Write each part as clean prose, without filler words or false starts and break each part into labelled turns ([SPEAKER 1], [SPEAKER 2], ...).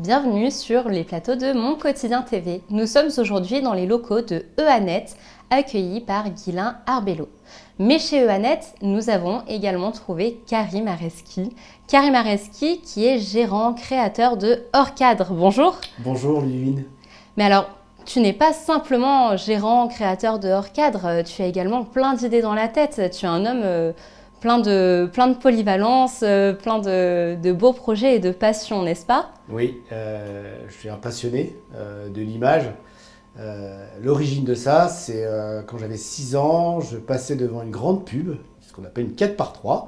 [SPEAKER 1] bienvenue sur les plateaux de Mon Quotidien TV. Nous sommes aujourd'hui dans les locaux de Eanet, accueillis par Guylain Arbello. Mais chez Eanet, nous avons également trouvé Karim Areski. Karim Areski qui est gérant, créateur de Hors Cadre. Bonjour.
[SPEAKER 2] Bonjour Ludivine.
[SPEAKER 1] Mais alors, tu n'es pas simplement gérant, créateur de Hors Cadre, tu as également plein d'idées dans la tête. Tu es un homme plein de polyvalence, plein de beaux projets et de passion, n'est-ce pas?
[SPEAKER 2] Oui, je suis un passionné de l'image. L'origine de ça, c'est quand j'avais 6 ans, je passais devant une grande pub, ce qu'on appelle une 4x3,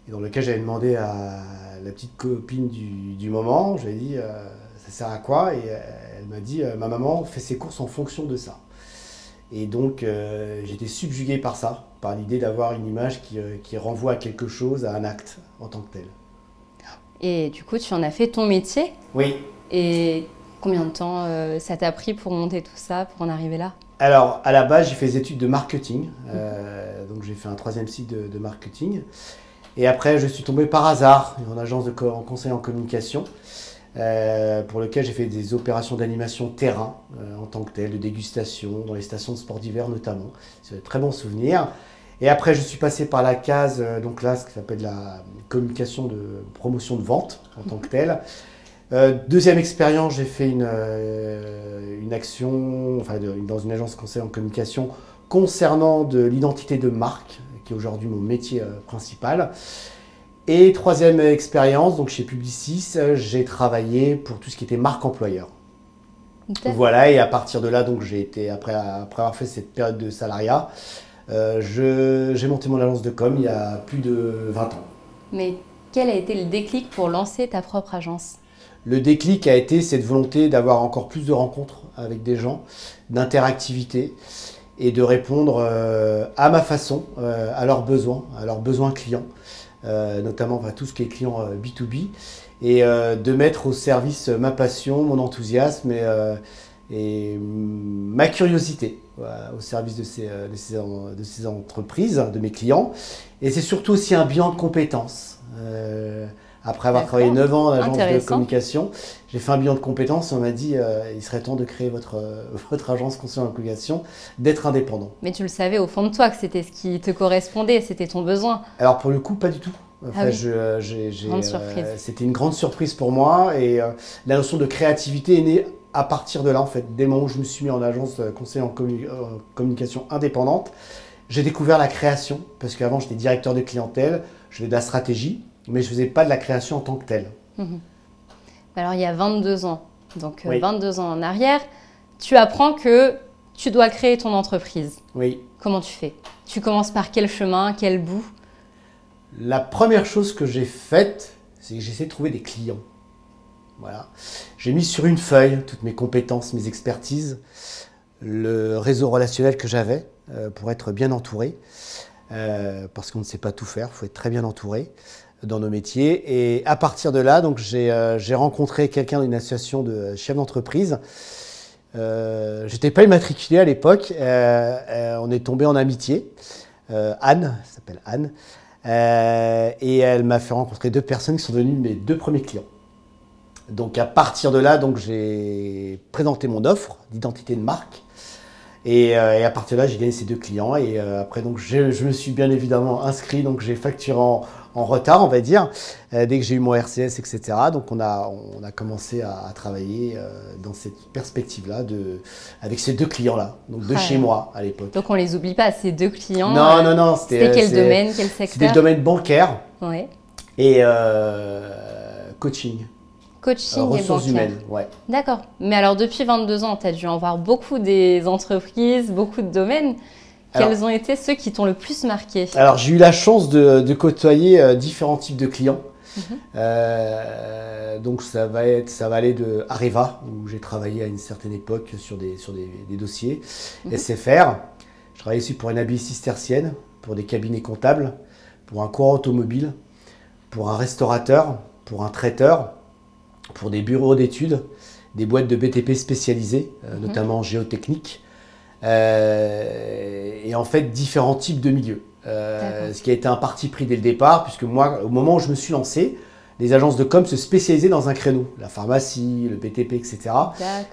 [SPEAKER 2] et dans lequel j'avais demandé à la petite copine du moment, je lui ai dit ça sert à quoi? Et elle m'a dit ma maman fait ses courses en fonction de ça. Et donc j'étais subjugué par ça, par l'idée d'avoir une image qui renvoie à quelque chose, à un acte en tant que tel.
[SPEAKER 1] Et du coup, tu en as fait ton métier?
[SPEAKER 2] Oui.
[SPEAKER 1] Et combien de temps ça t'a pris pour monter tout ça, pour en arriver là?
[SPEAKER 2] Alors, à la base, j'ai fait des études de marketing. Donc, j'ai fait un 3e cycle de marketing. Et après, je suis tombé par hasard en agence en conseil en communication, pour lequel j'ai fait des opérations d'animation terrain en tant que tel, de dégustation, dans les stations de sport d'hiver notamment. C'est un très bon souvenir. Et après, je suis passé par la case, donc là, ce qui s'appelle la communication de promotion de vente en tant que tel. Deuxième expérience, j'ai fait une action dans une agence conseil en communication concernant de l'identité de marque, qui est aujourd'hui mon métier principal. Et troisième expérience, donc chez Publicis, j'ai travaillé pour tout ce qui était marque employeur. Voilà, et à partir de là, donc j'ai été, après avoir fait cette période de salariat, j'ai monté mon agence de com il y a plus de 20 ans.
[SPEAKER 1] Mais quel a été le déclic pour lancer ta propre agence?
[SPEAKER 2] Le déclic a été cette volonté d'avoir encore plus de rencontres avec des gens, d'interactivité et de répondre à ma façon, à leurs besoins clients, notamment tout ce qui est client B2B, et de mettre au service ma passion, mon enthousiasme et ma curiosité au service de ces entreprises, de mes clients. Et c'est surtout aussi un bilan de compétences. Après avoir travaillé 9 ans en agence de communication, j'ai fait un bilan de compétences et on m'a dit il serait temps de créer votre agence conseil en communication, d'être indépendant.
[SPEAKER 1] Mais tu le savais au fond de toi que c'était ce qui te correspondait, c'était ton besoin.
[SPEAKER 2] Alors pour le coup, pas du tout. Enfin, c'était une grande surprise pour moi et la notion de créativité est née à partir de là en fait. Dès le moment où je me suis mis en agence conseil en communication indépendante, j'ai découvert la création parce qu'avant j'étais directeur de clientèle, je faisais de la stratégie, mais je ne faisais pas de la création en tant que telle.
[SPEAKER 1] Alors, il y a 22 ans, donc
[SPEAKER 2] oui.
[SPEAKER 1] 22 ans en arrière, tu apprends que tu dois créer ton entreprise.
[SPEAKER 2] Oui.
[SPEAKER 1] Comment tu fais? Tu commences par quel chemin, quel bout?
[SPEAKER 2] La première chose que j'ai faite, c'est que j'essaie de trouver des clients. Voilà. J'ai mis sur une feuille toutes mes compétences, mes expertises, le réseau relationnel que j'avais pour être bien entouré, parce qu'on ne sait pas tout faire, il faut être très bien entouré dans nos métiers. Et à partir de là, donc j'ai rencontré quelqu'un d'une association de chefs d'entreprise. Je n'étais pas immatriculé à l'époque. On est tombé en amitié. Anne, elle s'appelle Anne. Et elle m'a fait rencontrer 2 personnes qui sont devenues mes 2 premiers clients. Donc à partir de là, donc j'ai présenté mon offre d'identité de marque. Et à partir de là, j'ai gagné ces 2 clients. Et après, donc, je me suis bien évidemment inscrit. Donc, j'ai facturé en retard, on va dire, dès que j'ai eu mon RCS, etc. Donc, on a commencé à travailler dans cette perspective-là, avec ces 2 clients-là, donc de chez moi à l'époque.
[SPEAKER 1] Donc, on les oublie pas, ces 2 clients.
[SPEAKER 2] Non.
[SPEAKER 1] C'était quel domaine, quel secteur?
[SPEAKER 2] C'était le domaine bancaire et coaching.
[SPEAKER 1] Coaching
[SPEAKER 2] ressources
[SPEAKER 1] et bancaire.
[SPEAKER 2] Humaines, ouais.
[SPEAKER 1] D'accord. Mais alors, depuis 22 ans, tu as dû en voir beaucoup des entreprises, beaucoup de domaines. Quels ont été ceux qui t'ont le plus marqué? Alors,
[SPEAKER 2] j'ai eu la chance de côtoyer différents types de clients. Donc, ça va aller de Areva, où j'ai travaillé à une certaine époque sur des dossiers, SFR. Je travaillais aussi pour une abbaye cistercienne, pour des cabinets comptables, pour un coureur automobile, pour un restaurateur, pour un traiteur, pour des bureaux d'études, des boîtes de BTP spécialisées, notamment en géotechnique, et en fait différents types de milieux. Ce qui a été un parti pris dès le départ, puisque moi, au moment où je me suis lancé, les agences de com se spécialisaient dans un créneau, la pharmacie, le BTP, etc.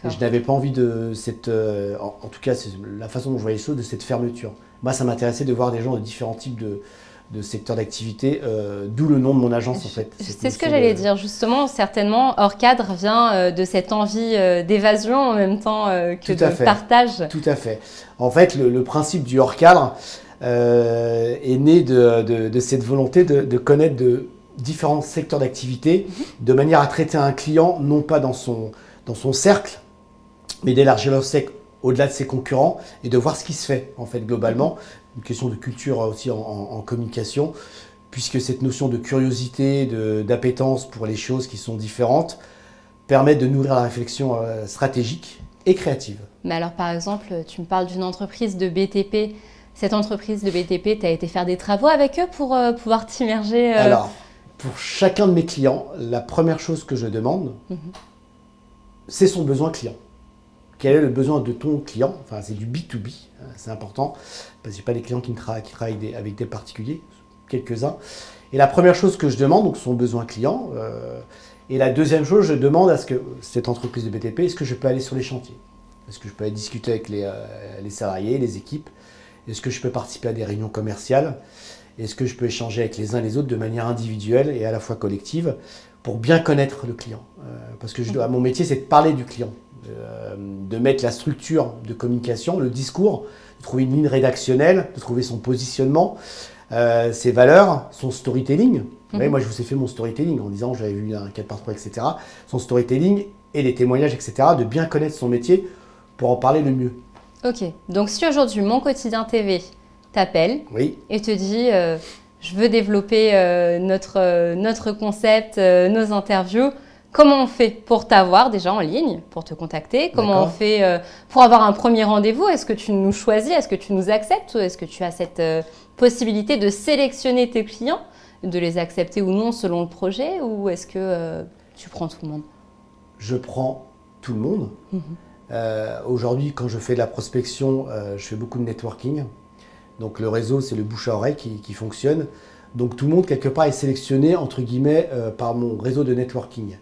[SPEAKER 2] Et je n'avais pas envie de cette, en tout cas, c'est la façon dont je voyais les choses, de cette fermeture. Moi, ça m'intéressait de voir des gens de différents types de secteurs d'activité, d'où le nom de mon agence en fait.
[SPEAKER 1] C'est ce que j'allais dire, justement, certainement, Hors Cadre vient de cette envie d'évasion en même temps que de partage.
[SPEAKER 2] Tout à fait. En fait, le principe du Hors Cadre est né de cette volonté de connaître de différents secteurs d'activité, de manière à traiter un client, non pas dans son cercle, mais d'élargir le cercle au-delà de ses concurrents et de voir ce qui se fait en fait globalement. Une question de culture aussi en communication, puisque cette notion de curiosité, d'appétence pour les choses qui sont différentes permet de nourrir la réflexion stratégique et créative.
[SPEAKER 1] Mais alors par exemple, tu me parles d'une entreprise de BTP. Cette entreprise de BTP, tu as été faire des travaux avec eux pour pouvoir t'immerger
[SPEAKER 2] Alors, pour chacun de mes clients, la première chose que je demande, c'est son besoin client. Quel est le besoin de ton client? Enfin, c'est du B2B, c'est important, parce que ce n'est pas des clients qui travaillent avec des particuliers, quelques-uns. Et la première chose que je demande, donc son besoin client, et la deuxième chose, je demande à ce que cette entreprise de BTP, est-ce que je peux aller sur les chantiers? Est-ce que je peux aller discuter avec les salariés, les équipes? Est-ce que je peux participer à des réunions commerciales? Est-ce que je peux échanger avec les uns et les autres de manière individuelle et à la fois collective pour bien connaître le client? Parce que mon métier, c'est de parler du client. De mettre la structure de communication, le discours, de trouver une ligne rédactionnelle, de trouver son positionnement, ses valeurs, son storytelling. Vous voyez, moi, je vous ai fait mon storytelling en disant j'avais vu un 4x3, etc. Son storytelling et les témoignages, etc. De bien connaître son métier pour en parler le mieux.
[SPEAKER 1] Ok, donc si aujourd'hui Mon Quotidien TV t'appelle et te dit je veux développer notre concept, nos interviews, comment on fait pour t'avoir déjà en ligne, pour te contacter? Comment on fait pour avoir un premier rendez-vous? Est-ce que tu nous choisis? Est-ce que tu nous acceptes? Ou est-ce que tu as cette possibilité de sélectionner tes clients, de les accepter ou non selon le projet? Ou est-ce que tu prends tout le monde?
[SPEAKER 2] Je prends tout le monde. Aujourd'hui, quand je fais de la prospection, je fais beaucoup de networking. Donc le réseau, c'est le bouche à oreille qui fonctionne. Donc tout le monde, quelque part, est sélectionné, entre guillemets, par mon réseau de networking.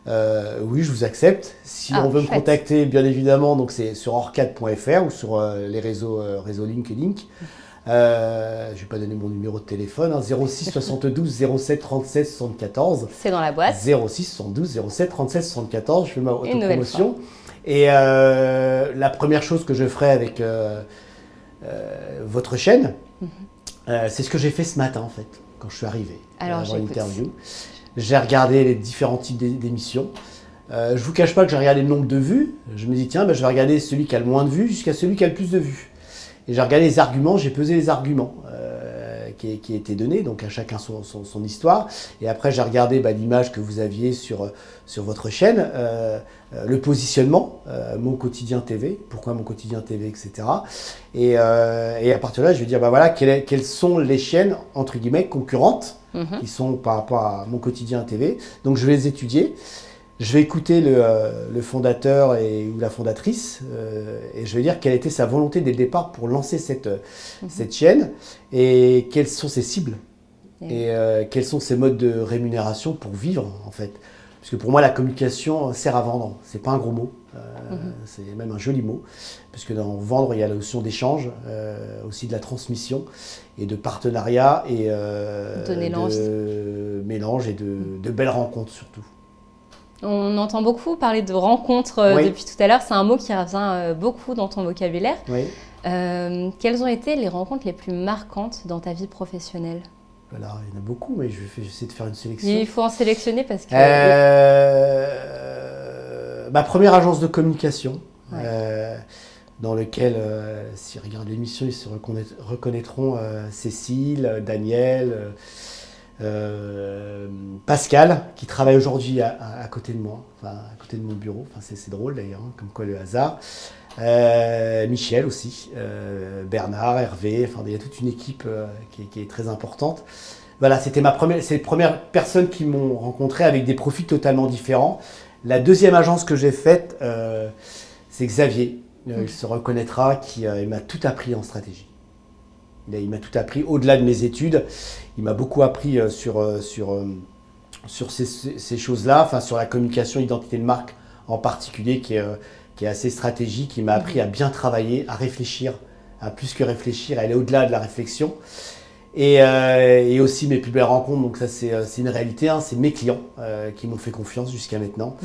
[SPEAKER 2] Oui, je vous accepte. Si on veut me contacter, bien évidemment, donc c'est sur horcad.fr ou sur les réseaux LinkedIn. Je ne vais pas donner mon numéro de téléphone, 06 72 07 37 74.
[SPEAKER 1] C'est dans la boîte.
[SPEAKER 2] 06 72 07 37 74, je fais ma autopromotion. Et la première chose que je ferai avec votre chaîne, c'est ce que j'ai fait ce matin en fait, quand je suis arrivé avant l'interview. J'ai regardé les différents types d'émissions. Je ne vous cache pas que j'ai regardé le nombre de vues. Je me dis tiens, je vais regarder celui qui a le moins de vues jusqu'à celui qui a le plus de vues. Et j'ai regardé les arguments, j'ai pesé les arguments qui étaient donnés, donc à chacun son histoire. Et après j'ai regardé l'image que vous aviez sur votre chaîne, le positionnement, Mon Quotidien TV, pourquoi Mon Quotidien TV, etc. Et à partir de là, je vais dire voilà, quelles sont les chaînes entre guillemets concurrentes qui sont par rapport à Mon Quotidien TV. Donc je vais les étudier. Je vais écouter le fondateur ou la fondatrice et je vais dire quelle était sa volonté dès le départ pour lancer cette chaîne et quelles sont ses cibles et quels sont ses modes de rémunération pour vivre en fait. Parce que pour moi, la communication sert à vendre. C'est pas un gros mot, c'est même un joli mot. Puisque dans vendre, il y a la notion d'échange, aussi de la transmission et de partenariat et de mélange et de belles rencontres surtout.
[SPEAKER 1] On entend beaucoup parler de rencontres depuis tout à l'heure. C'est un mot qui revient beaucoup dans ton vocabulaire. Quelles ont été les rencontres les plus marquantes dans ta vie professionnelle?
[SPEAKER 2] Alors, il y en a beaucoup, mais je vais essayer de faire une sélection.
[SPEAKER 1] Il faut en sélectionner parce que...
[SPEAKER 2] ma première agence de communication, dans lequel, s'ils regardent l'émission, ils se reconnaîtront Cécile, Daniel... Pascal qui travaille aujourd'hui à côté de moi, à côté de mon bureau, c'est drôle d'ailleurs, comme quoi le hasard. Michel aussi, Bernard, Hervé, il y a toute une équipe qui est très importante. Voilà, c'est les premières personnes qui m'ont rencontré avec des profils totalement différents. La deuxième agence que j'ai faite, c'est Xavier, il se reconnaîtra, il m'a tout appris en stratégie. Il m'a tout appris au-delà de mes études. Il m'a beaucoup appris sur sur ces choses-là, enfin sur la communication, identité de marque en particulier, qui est assez stratégique, qui m'a appris à bien travailler, à réfléchir, à plus que réfléchir, à aller au-delà de la réflexion. Et aussi mes plus belles rencontres, donc ça c'est une réalité, hein, c'est mes clients qui m'ont fait confiance jusqu'à maintenant,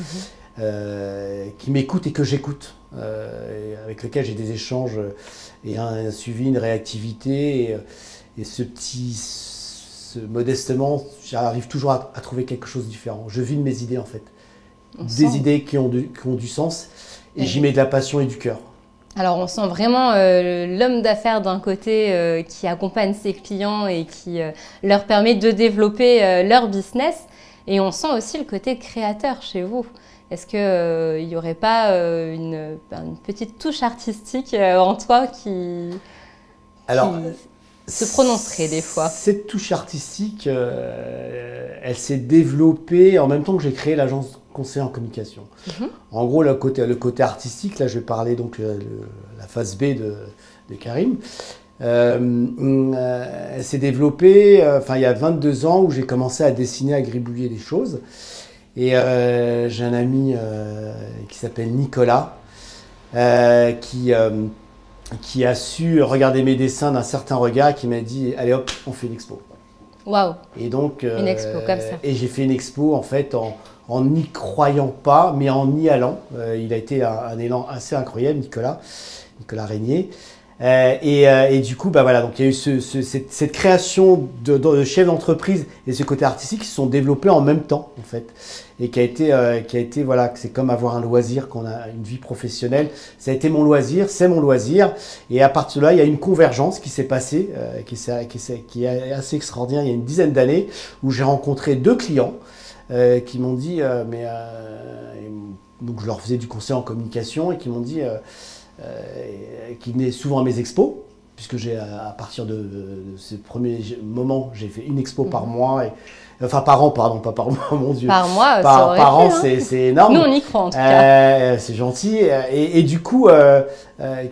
[SPEAKER 2] qui m'écoutent et que j'écoute, avec lesquels j'ai des échanges et un suivi, une réactivité, et modestement, j'arrive toujours à trouver quelque chose de différent. Je vis de mes idées en fait, des idées qui ont du sens, et j'y mets de la passion et du cœur.
[SPEAKER 1] Alors, on sent vraiment l'homme d'affaires d'un côté qui accompagne ses clients et qui leur permet de développer leur business. Et on sent aussi le côté créateur chez vous. Est-ce qu'il n'y aurait pas une petite touche artistique en toi qui se prononcerait des fois?
[SPEAKER 2] Cette touche artistique, elle s'est développée en même temps que j'ai créé l'agence conseiller en communication. En gros, le côté artistique, là je vais parler donc la phase B de Karim. Elle s'est développée il y a 22 ans où j'ai commencé à dessiner, à gribouiller des choses. Et j'ai un ami qui s'appelle Nicolas qui a su regarder mes dessins d'un certain regard et qui m'a dit allez hop, on fait une expo.
[SPEAKER 1] Waouh.
[SPEAKER 2] Et donc
[SPEAKER 1] une expo comme ça.
[SPEAKER 2] Et j'ai fait une expo en fait en n'y croyant pas, mais en y allant. Il a été un élan assez incroyable, Nicolas Régnier. Et du coup, voilà, donc il y a eu cette création de chef d'entreprise et ce côté artistique qui se sont développés en même temps, en fait. Et qui a été voilà, c'est comme avoir un loisir, qu'on a une vie professionnelle. Ça a été mon loisir, c'est mon loisir. Et à partir de là, il y a une convergence qui s'est passée, qui est assez extraordinaire. Il y a une dizaine d'années, où j'ai rencontré 2 clients qui m'ont dit, donc je leur faisais du conseil en communication et qui m'ont dit, qui venaient souvent à mes expos, puisque à partir de ce premier moment, j'ai fait une expo par mois, par an, pardon, pas par mois, mon Dieu.
[SPEAKER 1] Par mois,
[SPEAKER 2] par an, c'est énorme.
[SPEAKER 1] Nous, on y croit en tout cas.
[SPEAKER 2] C'est gentil. Et du coup,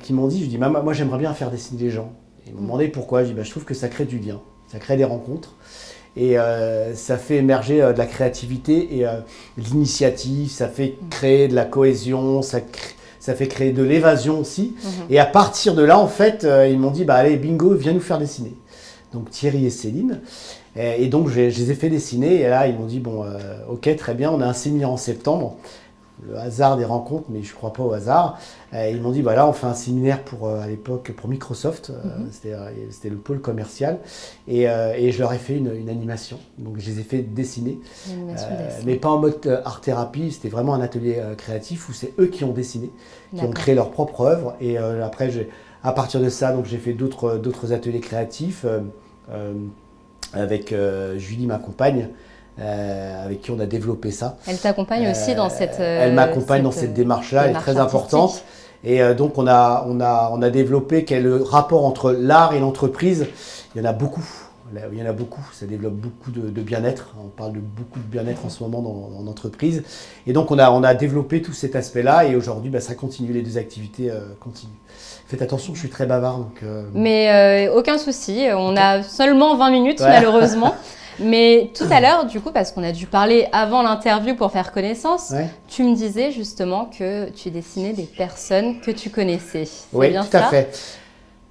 [SPEAKER 2] qui m'ont dit, je dis, moi j'aimerais bien faire dessiner les gens. Ils m'ont demandé pourquoi. Je dis, je trouve que ça crée du lien, ça crée des rencontres. Et ça fait émerger de la créativité et de l'initiative, ça fait créer de la cohésion, ça fait créer de l'évasion aussi. Et à partir de là, en fait, ils m'ont dit, allez, bingo, viens nous faire dessiner. Donc Thierry et Céline. Et donc, je les ai fait dessiner. Et là, ils m'ont dit, bon, ok, très bien, on a un séminaire en septembre. Le hasard des rencontres, mais je ne crois pas au hasard. Ils m'ont dit, là, on fait un séminaire à l'époque pour Microsoft. C'était le pôle commercial. Et je leur ai fait une animation. Donc, je les ai fait dessiner. Mais pas en mode art-thérapie. C'était vraiment un atelier créatif où c'est eux qui ont dessiné, qui ont créé leur propre œuvre. Et après, à partir de ça, j'ai fait d'autres ateliers créatifs avec Julie, ma compagne. Avec qui on a développé ça.
[SPEAKER 1] Elle t'accompagne aussi dans cette...
[SPEAKER 2] elle m'accompagne dans cette démarche-là, elle est très importante. Et donc on a développé le rapport entre l'art et l'entreprise. Il y en a beaucoup. Ça développe beaucoup de bien-être. On parle de beaucoup de bien-être en ce moment en entreprise. Et donc on a développé tout cet aspect-là et aujourd'hui ça continue, les 2 activités continuent. Faites attention, je suis très bavard.
[SPEAKER 1] Mais aucun souci, on a seulement 20 minutes malheureusement. Mais tout à l'heure, du coup, parce qu'on a dû parler avant l'interview pour faire connaissance, tu me disais justement que tu dessinais des personnes que tu connaissais.
[SPEAKER 2] Oui, tout à fait.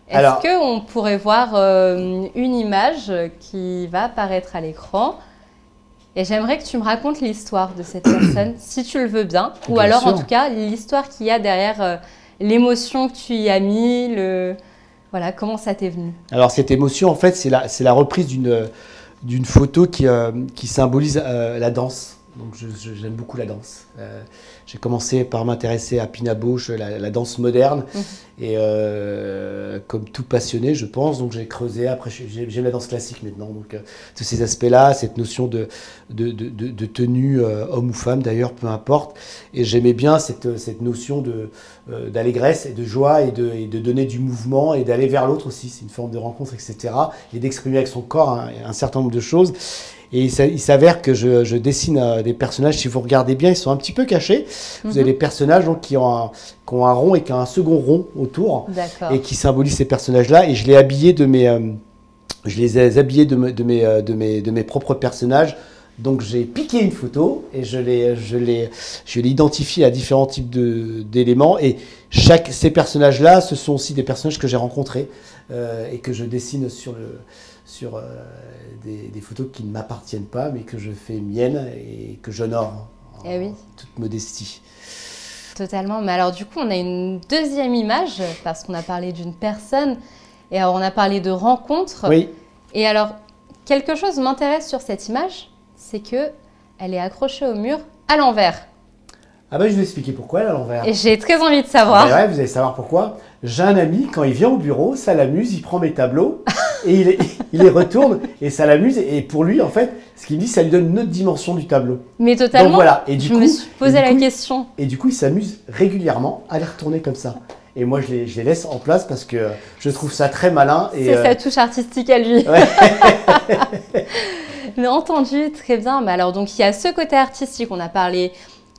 [SPEAKER 1] Est-ce qu'on pourrait voir une image qui va apparaître à l'écran? Et j'aimerais que tu me racontes l'histoire de cette personne, si tu le veux bien. Ou alors, en tout cas, l'histoire qu'il y a derrière l'émotion que tu y as mis, voilà, comment ça t'est venu? Alors,
[SPEAKER 2] cette émotion, en fait, c'est la reprise d'une photo qui symbolise la danse. Donc j'aime beaucoup la danse. J'ai commencé par m'intéresser à Pina Bausch, la danse moderne. Et comme tout passionné, je pense, donc j'ai creusé. Après, j'aime la danse classique maintenant. Donc tous ces aspects-là, cette notion de tenue, homme ou femme d'ailleurs, peu importe. Et j'aimais bien cette notion d'allégresse et de joie et de donner du mouvement et d'aller vers l'autre aussi. C'est une forme de rencontre, etc. Et d'exprimer avec son corps un certain nombre de choses. Et il s'avère que je dessine des personnages, si vous regardez bien, ils sont un petit peu cachés. Vous avez des personnages donc, qui ont un rond et qui ont un second rond autour et qui symbolisent ces personnages-là. Et je les ai habillés de mes propres personnages Donc j'ai piqué une photo et je l'ai identifié à différents types d'éléments. Et ces personnages-là, ce sont aussi des personnages que j'ai rencontrés et que je dessine sur des photos qui ne m'appartiennent pas, mais que je fais miennes et que j'honore en toute modestie.
[SPEAKER 1] Totalement. Mais alors du coup, on a une deuxième image parce qu'on a parlé d'une personne et alors on a parlé de rencontres.
[SPEAKER 2] Oui.
[SPEAKER 1] Et alors, quelque chose m'intéresse sur cette image, c'est que elle est accrochée au mur à l'envers.
[SPEAKER 2] Ah ben, je vais expliquer pourquoi elle est à l'envers.
[SPEAKER 1] Et j'ai très envie de savoir.
[SPEAKER 2] Ben ouais, vous allez savoir pourquoi. J'ai un ami, quand il vient au bureau, ça l'amuse, il prend mes tableaux et il les retourne et ça l'amuse. Et pour lui, en fait, ce qu'il me dit, ça lui donne une autre dimension du tableau.
[SPEAKER 1] Mais totalement.
[SPEAKER 2] Donc voilà. Et
[SPEAKER 1] je me suis posé la question.
[SPEAKER 2] Et du coup, il s'amuse régulièrement à les retourner comme ça. Et moi, je les laisse en place parce que je trouve ça très malin.
[SPEAKER 1] C'est sa touche artistique à lui.
[SPEAKER 2] Ouais.
[SPEAKER 1] Mais entendu, très bien. Mais alors, donc, il y a ce côté artistique. On a parlé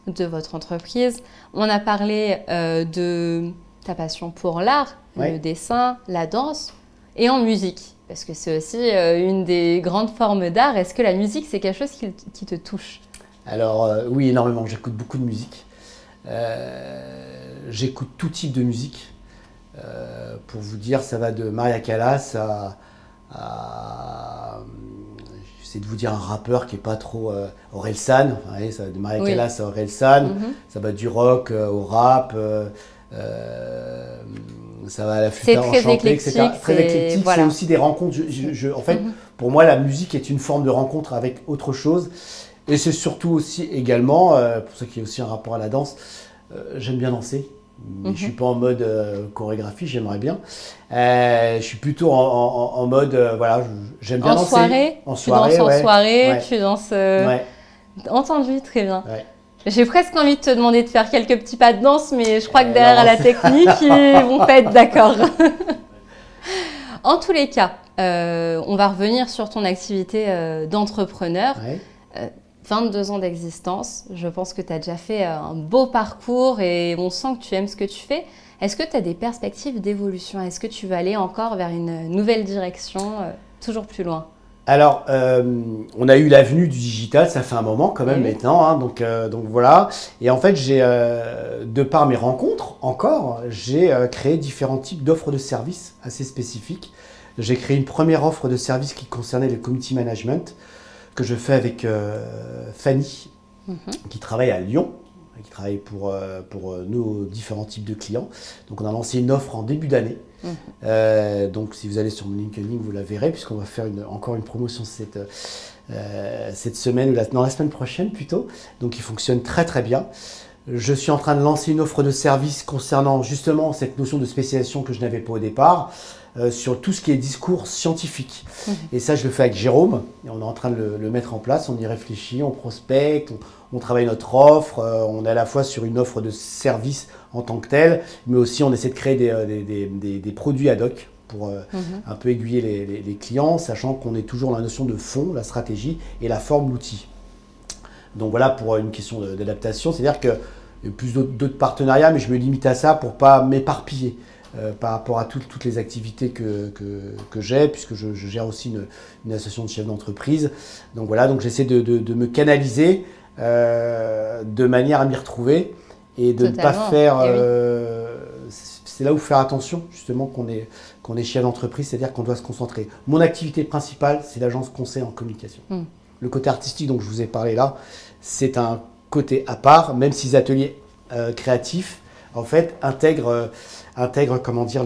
[SPEAKER 1] de votre entreprise. On a parlé de ta passion pour l'art, le dessin, la danse et en musique. Parce que c'est aussi une des grandes formes d'art. Est-ce que la musique, c'est quelque chose qui te touche?
[SPEAKER 2] Alors, oui, énormément. J'écoute beaucoup de musique. J'écoute tout type de musique. Pour vous dire, ça va de Maria Callas à j'essaie de vous dire un rappeur qui n'est pas trop Orelsan. Ouais, ça va de Maria Callas à Orelsan. Ça va du rock au rap. Ça va à la flûte enchantée, etc. Très éclectique. Voilà. C'est aussi des rencontres. En fait, pour moi, la musique est une forme de rencontre avec autre chose. Et c'est surtout aussi également, pour ça qu'il y a aussi un rapport à la danse, j'aime bien danser. Mais je ne suis pas en mode chorégraphie, j'aimerais bien. Je suis plutôt en mode, voilà, j'aime bien danser.
[SPEAKER 1] En soirée, tu danses en soirée, tu danses... Entendu, très bien. Ouais. J'ai presque envie de te demander de faire quelques petits pas de danse, mais je crois que derrière la technique, ils vont pas être d'accord. En tous les cas, on va revenir sur ton activité d'entrepreneur. 22 ans d'existence, je pense que tu as déjà fait un beau parcours et on sent que tu aimes ce que tu fais. Est-ce que tu as des perspectives d'évolution? Est-ce que tu veux aller encore vers une nouvelle direction, toujours plus loin?
[SPEAKER 2] Alors, on a eu l'avenue du digital, ça fait un moment quand même maintenant, hein, donc voilà. Et en fait, de par mes rencontres encore, j'ai créé différents types d'offres de services assez spécifiques. J'ai créé une première offre de service qui concernait le community management, que je fais avec Fanny, qui travaille à Lyon, qui travaille pour nos différents types de clients. Donc on a lancé une offre en début d'année. Donc si vous allez sur mon LinkedIn, vous la verrez, puisqu'on va faire encore une promotion cette semaine, ou la semaine prochaine plutôt. Donc il fonctionne très très bien. Je suis en train de lancer une offre de service concernant justement cette notion de spécialisation que je n'avais pas au départ, sur tout ce qui est discours scientifique. Et ça, je le fais avec Jérôme, et on est en train de le mettre en place, on y réfléchit, on prospecte, on travaille notre offre, on est à la fois sur une offre de service en tant que telle, mais aussi on essaie de créer des produits ad hoc pour un peu aiguiller les clients, sachant qu'on est toujours dans la notion de fond, la stratégie et la forme, l'outil. Donc voilà pour une question d'adaptation, c'est-à-dire qu'il y a plus d'autres partenariats, mais je me limite à ça pour ne pas m'éparpiller par rapport à toutes les activités que j'ai, puisque je gère aussi une association de chefs d'entreprise. Donc voilà, donc j'essaie de me canaliser de manière à m'y retrouver et de ne pas faire... c'est là où faire attention, justement, qu'on est chef d'entreprise, c'est-à-dire qu'on doit se concentrer. Mon activité principale, c'est l'agence conseil en communication. Le côté artistique dont je vous ai parlé là, c'est un côté à part, même si les ateliers créatifs, en fait, intègrent comment dire,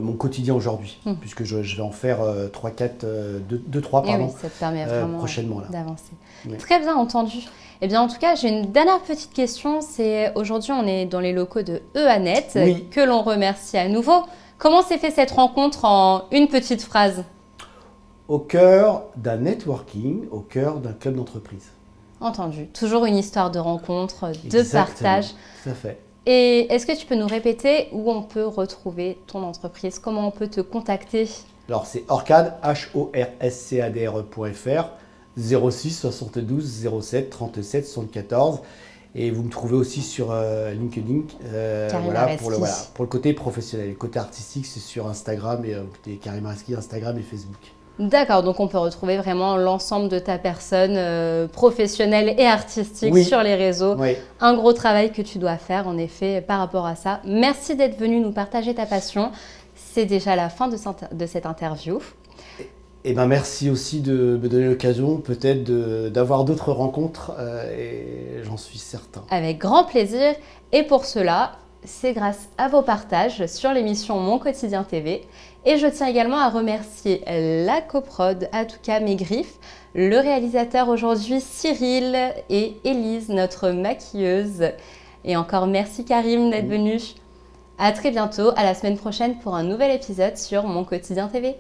[SPEAKER 2] mon quotidien aujourd'hui, puisque je vais en faire 3 pardon,
[SPEAKER 1] ça te permet vraiment
[SPEAKER 2] prochainement
[SPEAKER 1] d'avancer. Très bien entendu. Eh bien, en tout cas, j'ai une dernière petite question. C'est aujourd'hui, on est dans les locaux de Eanet, que l'on remercie à nouveau. Comment s'est fait cette rencontre en une petite phrase?
[SPEAKER 2] Au cœur d'un networking, au cœur d'un club d'entreprise.
[SPEAKER 1] Entendu. Toujours une histoire de rencontre, de partage.
[SPEAKER 2] Tout à fait.
[SPEAKER 1] Et est-ce que tu peux nous répéter où on peut retrouver ton entreprise? Comment on peut te contacter?
[SPEAKER 2] Alors, c'est Orcad, HORSCADRE.fr, 06 72 07 37 74. Et vous me trouvez aussi sur LinkedIn pour le côté professionnel. Le côté artistique, c'est sur Instagram et Karim Areski, Instagram et Facebook.
[SPEAKER 1] D'accord, donc on peut retrouver vraiment l'ensemble de ta personne professionnelle et artistique
[SPEAKER 2] Oui.
[SPEAKER 1] sur les réseaux.
[SPEAKER 2] Oui.
[SPEAKER 1] Un gros travail que tu dois faire en effet par rapport à ça. Merci d'être venu nous partager ta passion. C'est déjà la fin de cette interview.
[SPEAKER 2] Et ben merci aussi de me donner l'occasion peut-être d'avoir d'autres rencontres et j'en suis certain.
[SPEAKER 1] Avec grand plaisir. Et pour cela, c'est grâce à vos partages sur l'émission Mon Quotidien TV. Et je tiens également à remercier la coprode, à tout cas mes griffes, le réalisateur aujourd'hui Cyril et Élise, notre maquilleuse. Et encore merci Karim d'être venu. À très bientôt, à la semaine prochaine pour un nouvel épisode sur Mon Quotidien TV.